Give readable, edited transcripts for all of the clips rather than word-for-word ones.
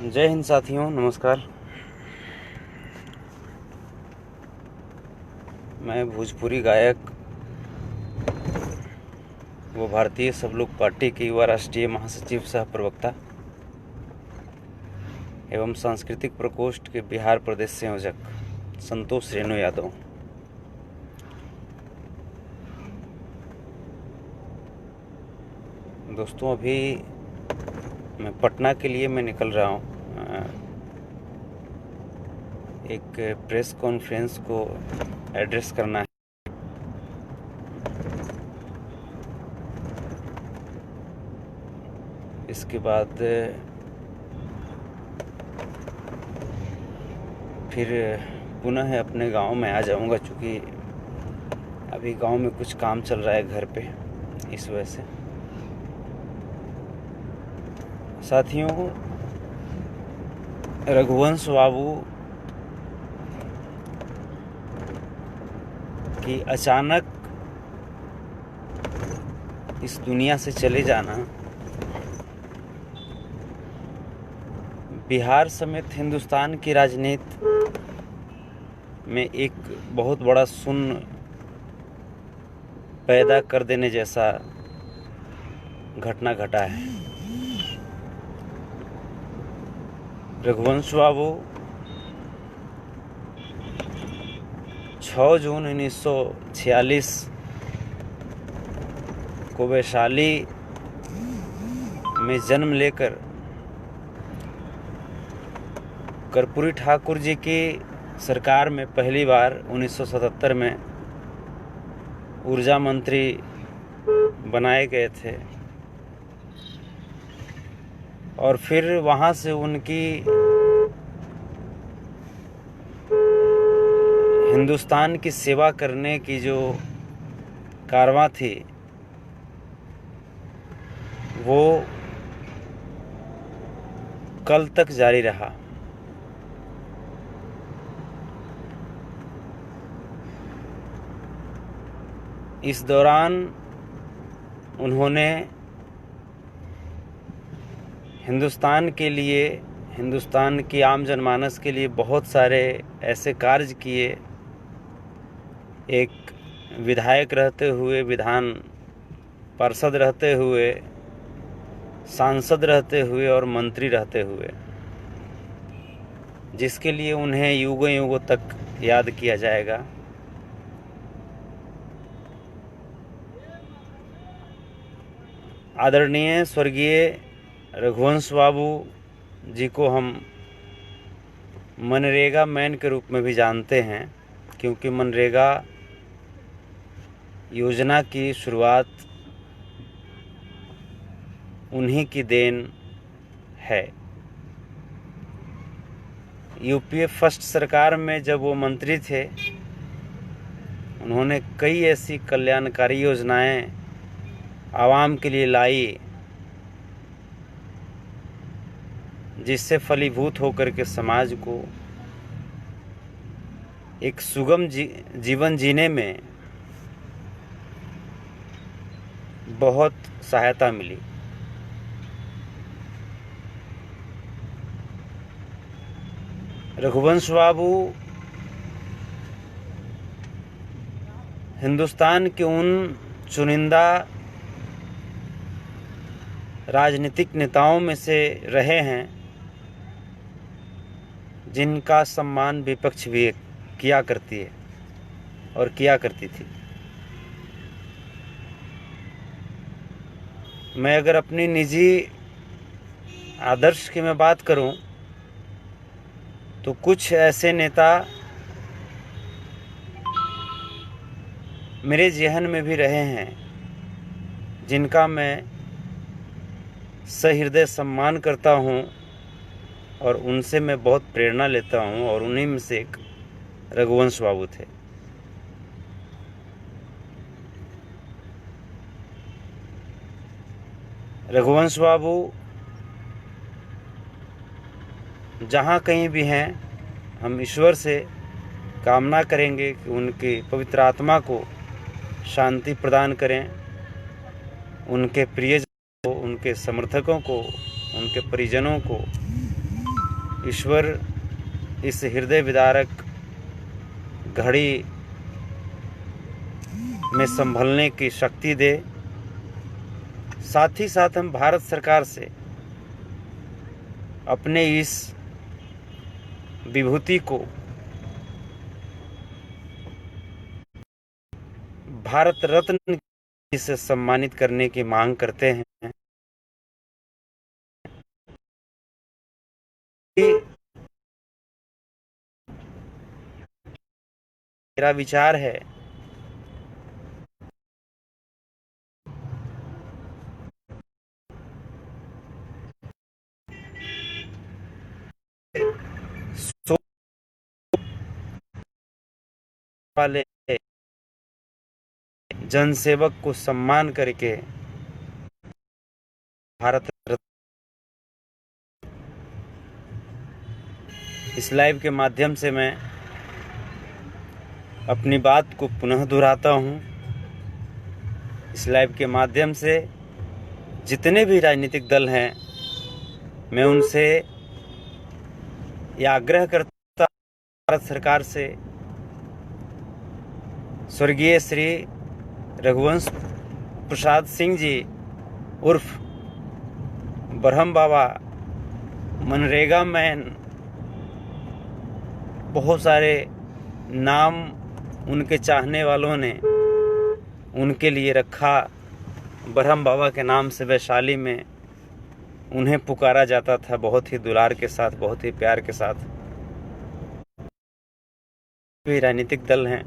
जय हिंद साथियों, नमस्कार। मैं भोजपुरी गायक व भारतीय सब लोग पार्टी के युवा राष्ट्रीय महासचिव सह प्रवक्ता एवं सांस्कृतिक प्रकोष्ठ के बिहार प्रदेश संयोजक संतोष रेणु यादव। दोस्तों, अभी मैं पटना के लिए निकल रहा हूँ। एक प्रेस कॉन्फ्रेंस को एड्रेस करना है। इसके बाद फिर पुनः अपने गांव में आ जाऊंगा, क्योंकि अभी गांव में कुछ काम चल रहा है घर पे, इस वजह से। साथियों, रघुवंश बाबू कि अचानक इस दुनिया से चले जाना बिहार समेत हिंदुस्तान की राजनीति में एक बहुत बड़ा शून्य पैदा कर देने जैसा घटना घटा है। रघुवंश बाबू 6 जून 1946 को वैशाली में जन्म लेकर कर्पूरी ठाकुर जी की सरकार में पहली बार 1977 में ऊर्जा मंत्री बनाए गए थे, और फिर वहाँ से उनकी हिंदुस्तान की सेवा करने की जो कारवां थी वो कल तक जारी रहा। इस दौरान उन्होंने हिंदुस्तान के लिए, हिंदुस्तान की आम जनमानस के लिए बहुत सारे ऐसे कार्य किए। एक विधायक रहते हुए, विधान पार्षद रहते हुए, सांसद रहते हुए और मंत्री रहते हुए, जिसके लिए उन्हें युगों युगों तक याद किया जाएगा। आदरणीय स्वर्गीय रघुवंश बाबू जी को हम मनरेगा मैन के रूप में भी जानते हैं, क्योंकि मनरेगा योजना की शुरुआत उन्हीं की देन है। यूपीए फर्स्ट सरकार में जब वो मंत्री थे, उन्होंने कई ऐसी कल्याणकारी योजनाएं आवाम के लिए लाई, जिससे फलीभूत होकर के समाज को एक सुगम जीवन जीने में बहुत सहायता मिली। रघुवंश बाबू हिंदुस्तान के उन चुनिंदा राजनीतिक नेताओं में से रहे हैं जिनका सम्मान विपक्ष भी किया करती है और किया करती थी। मैं अगर अपनी निजी आदर्श की मैं बात करूं, तो कुछ ऐसे नेता मेरे ज़हन में भी रहे हैं जिनका मैं सहृदय सम्मान करता हूं और उनसे मैं बहुत प्रेरणा लेता हूं, और उन्हीं में से एक रघुवंश बाबू थे। रघुवंश बाबू जहाँ कहीं भी हैं, हम ईश्वर से कामना करेंगे कि उनकी पवित्र आत्मा को शांति प्रदान करें। उनके प्रियजनों को, उनके समर्थकों को, उनके परिजनों को ईश्वर इस हृदय विदारक घड़ी में संभलने की शक्ति दे। साथ ही साथ हम भारत सरकार से अपने इस विभूति को भारत रत्न से सम्मानित करने की मांग करते हैं। मेरा विचार है वाले जनसेवक को सम्मान करके भारत रत्न। इस लाइव के माध्यम से मैं अपनी बात को पुनः दोहराता हूँ। इस लाइव के माध्यम से जितने भी राजनीतिक दल हैं, मैं उनसे यह आग्रह करता भारत सरकार से स्वर्गीय श्री रघुवंश प्रसाद सिंह जी उर्फ ब्रह्म बाबा, मनरेगा मैन, बहुत सारे नाम उनके चाहने वालों ने उनके लिए रखा। ब्रह्म बाबा के नाम से वैशाली में उन्हें पुकारा जाता था, बहुत ही दुलार के साथ, बहुत ही प्यार के साथ। सभी राजनीतिक दल हैं,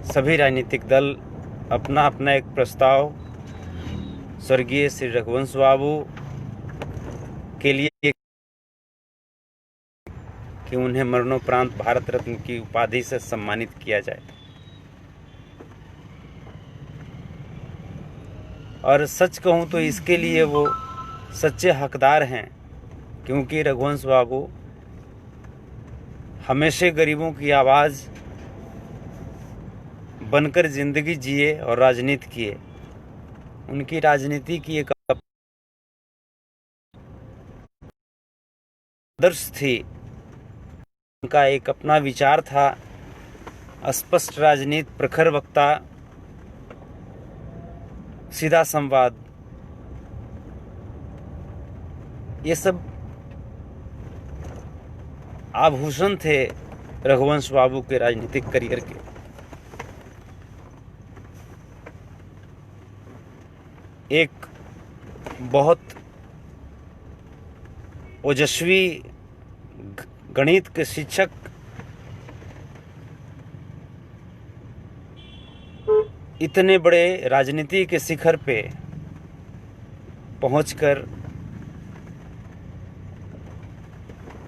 सभी राजनीतिक दल अपना अपना एक प्रस्ताव स्वर्गीय श्री रघुवंश बाबू के लिए कि उन्हें मरणोपरांत भारत रत्न की उपाधि से सम्मानित किया जाए। और सच कहूँ तो इसके लिए वो सच्चे हकदार हैं, क्योंकि रघुवंश बाबू हमेशा गरीबों की आवाज़ बनकर जिंदगी जिए और राजनीति किए। उनकी राजनीति की एक आदर्श थी, उनका एक अपना विचार था, स्पष्ट राजनीति, प्रखर वक्ता, सीधा संवाद। ये सब आभूषण थे रघुवंश बाबू के राजनीतिक करियर के। एक बहुत ओजस्वी गणित के शिक्षक, इतने बड़े राजनीति के शिखर पे पहुंचकर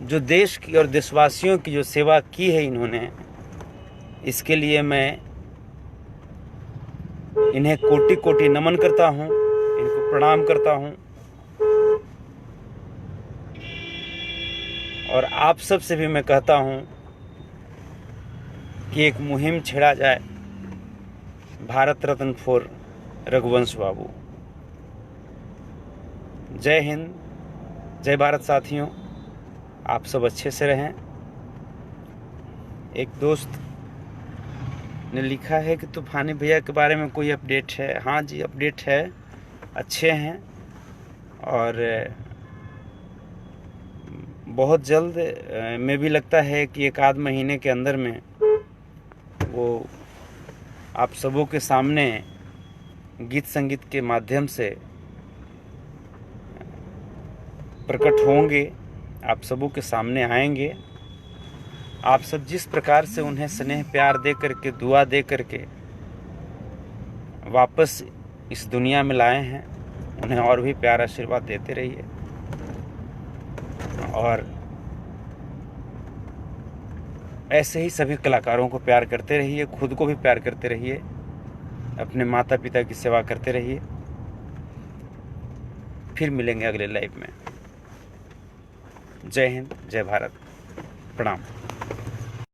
जो देश की और देशवासियों की जो सेवा की है इन्होंने, इसके लिए मैं इन्हें कोटि कोटि नमन करता हूं, इनको प्रणाम करता हूं। और आप सब से भी मैं कहता हूं कि एक मुहिम छेड़ा जाए, भारत रत्न फॉर रघुवंश बाबू। जय हिंद, जय भारत साथियों। आप सब अच्छे से रहें। एक दोस्त ने लिखा है कि तूफानी भैया के बारे में कोई अपडेट है। हाँ जी, अपडेट है, अच्छे हैं और बहुत जल्द में भी लगता है कि एक आध महीने के अंदर में वो आप सबों के सामने गीत संगीत के माध्यम से प्रकट होंगे, आप सबों के सामने आएंगे। आप सब जिस प्रकार से उन्हें स्नेह प्यार दे करके, दुआ दे करके वापस इस दुनिया में लाए हैं, उन्हें और भी प्यार आशीर्वाद देते रहिए और ऐसे ही सभी कलाकारों को प्यार करते रहिए, खुद को भी प्यार करते रहिए, अपने माता पिता की सेवा करते रहिए। फिर मिलेंगे अगले लाइव में। जय हिंद, जय भारत, प्रणाम।